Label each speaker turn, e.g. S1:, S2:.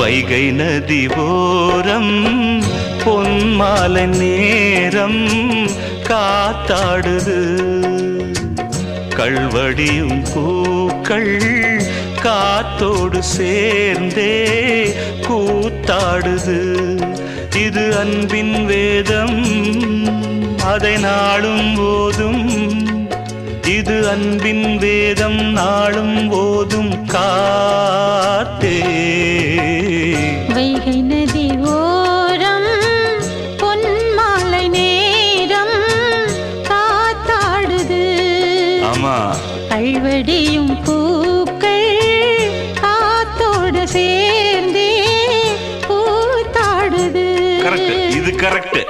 S1: வைகை நதி ஓரம் பொன்மாலை நேரம் காத்தாடுது கள்வடியும் பூக்கள் காத்தோடு சேர்ந்தே கூத்தாடுது இது அன்பின் வேதம் அதை நாளும் போதும் இது அன்பின் வேதம் நாளும் போதும் காத்தே
S2: வைகை நதி ஓரம் பொன்மாலை நேரம் காத்தாடுது
S1: ஆமா
S2: கள்வடியும் பூக்கள் காத்தோடு சேர்ந்தே கூத்தாடுது
S1: கரெக்ட் இது கரெக்ட்